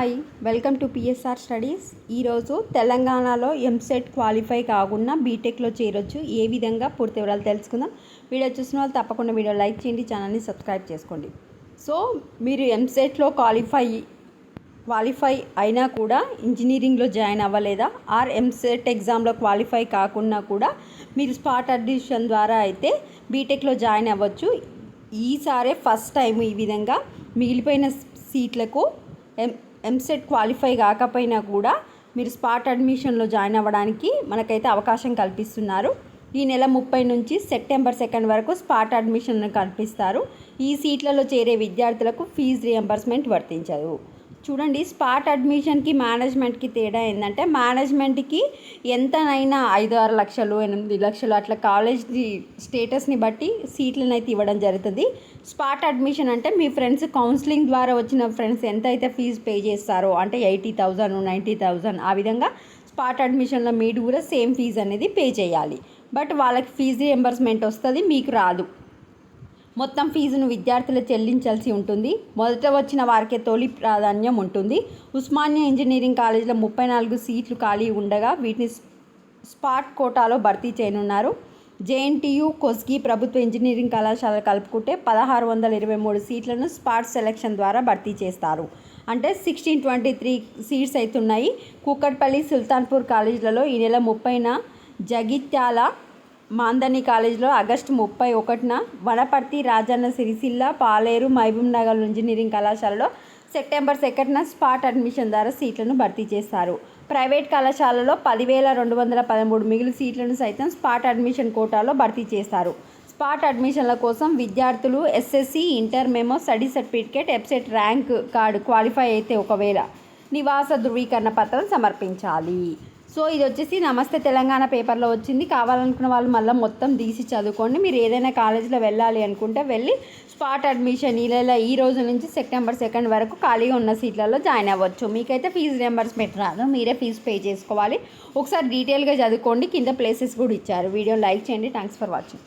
Hi, welcome to PSR studies. ఈరోజు తెలంగాణలో EAMCET qualify కాకుండా బీటెక్లో చేరొచ్చు. ఏ విధంగా పూర్తి వివరాలు తెలుసుకుందాం. వీడియో చూసిన వాళ్ళు తప్పకుండా వీడియో లైక్ చేయండి, ఛానల్ని సబ్స్క్రైబ్ చేసుకోండి. సో మీరు ఎంసెట్లో క్వాలిఫై అయినా కూడా ఇంజనీరింగ్లో జాయిన్ అవ్వలేదా, ఆర్ ఎంసెట్ ఎగ్జామ్లో క్వాలిఫై కాకున్నా కూడా మీరు స్పాట్ అడ్మిషన్ ద్వారా అయితే బీటెక్లో జాయిన్ అవ్వచ్చు. ఈసారే ఫస్ట్ టైం ఈ విధంగా మిగిలిపోయిన సీట్లకు ఎంసెట్ క్వాలిఫై కాకపోయినా కూడా మీరు స్పాట్ అడ్మిషన్లో జాయిన్ అవ్వడానికి మనకైతే అవకాశం కల్పిస్తున్నారు. ఈ నెల 30 నుంచి సెప్టెంబర్ 2 వరకు స్పాట్ అడ్మిషన్ కల్పిస్తారు. ఈ సీట్లలో చేరే విద్యార్థులకు ఫీజు రియంబర్స్మెంట్ వర్తించదు. చూడండి, స్పాట్ అడ్మిషన్కి మేనేజ్మెంట్కి తేడా ఏంటంటే, మేనేజ్మెంట్కి ఎంతనైనా 5-6 లక్షలు 8 లక్షలు అట్లా కాలేజ్ స్టేటస్ని బట్టి సీట్లను అయితే ఇవ్వడం జరుగుతుంది. స్పాట్ అడ్మిషన్ అంటే మీ ఫ్రెండ్స్ కౌన్సిలింగ్ ద్వారా వచ్చిన ఫ్రెండ్స్ ఎంతైతే ఫీజు పే చేస్తారో, అంటే 80,000 90,000 ఆ విధంగా స్పాట్ అడ్మిషన్లో మీరు కూడా సేమ్ ఫీజు అనేది పే చేయాలి. బట్ వాళ్ళకి ఫీజు రియంబర్స్మెంట్ వస్తుంది, మీకు రాదు. మొత్తం ఫీజును విద్యార్థులు చెల్లించాల్సి ఉంటుంది. మొదట వచ్చిన వారికే తొలి ప్రాధాన్యం ఉంటుంది. ఉస్మానియా ఇంజనీరింగ్ కాలేజీలో 34 సీట్లు ఖాళీ ఉండగా వీటిని స్పాట్ కోటాలో భర్తీ చేయనున్నారు. జేఎన్టీయు, కొస్గి ప్రభుత్వ ఇంజనీరింగ్ కళాశాల కలుపుకుంటే 1623 సీట్లను స్పాట్ సెలక్షన్ ద్వారా భర్తీ చేస్తారు. అంటే 1623 సీట్స్ అవుతున్నాయి. కూకట్పల్లి, సుల్తాన్పూర్ కాలేజీలలో ఈ నెల 30న, జగిత్యాల మాందని కాలేజీలో ఆగస్టు 31న, వనపర్తి, రాజన్న సిరిసిల్ల, పాలేరు, మహబూబ్ నగర్ ఇంజనీరింగ్ కళాశాలలో సెప్టెంబర్ 2న స్పాట్ అడ్మిషన్ ద్వారా సీట్లను భర్తీ చేస్తారు. ప్రైవేట్ కళాశాలలో 10,213 మిగిలిన సీట్లను సైతం స్పాట్ అడ్మిషన్ కోటాలో భర్తీ చేస్తారు. స్పాట్ అడ్మిషన్ల కోసం విద్యార్థులు SSC, inter memo, study certificate, EAMCET rank card qualify అయితే ఒకవేళ నివాస ధృవీకరణ పత్రం సమర్పించాలి. సో ఇది వచ్చేసి నమస్తే తెలంగాణ పేపర్లో వచ్చింది. కావాలనుకున్న వాళ్ళు మళ్ళీ మొత్తం తీసి చదువుకోండి. మీరు ఏదైనా కాలేజీలో వెళ్ళాలి అనుకుంటే వెళ్ళి స్పాట్ అడ్మిషన్ ఈ రోజు నుంచి సెప్టెంబర్ 2 వరకు ఖాళీగా ఉన్న సీట్లలో జాయిన్ అవ్వచ్చు. మీకైతే ఫీజు రియంబర్స్మెంట్ రాదు, మీరే ఫీజు పే చేసుకోవాలి. ఒకసారి డీటెయిల్గా చదువుకోండి, కింద ప్లేసెస్ కూడా ఇచ్చారు. వీడియో లైక్ చేయండి. Thanks for watching.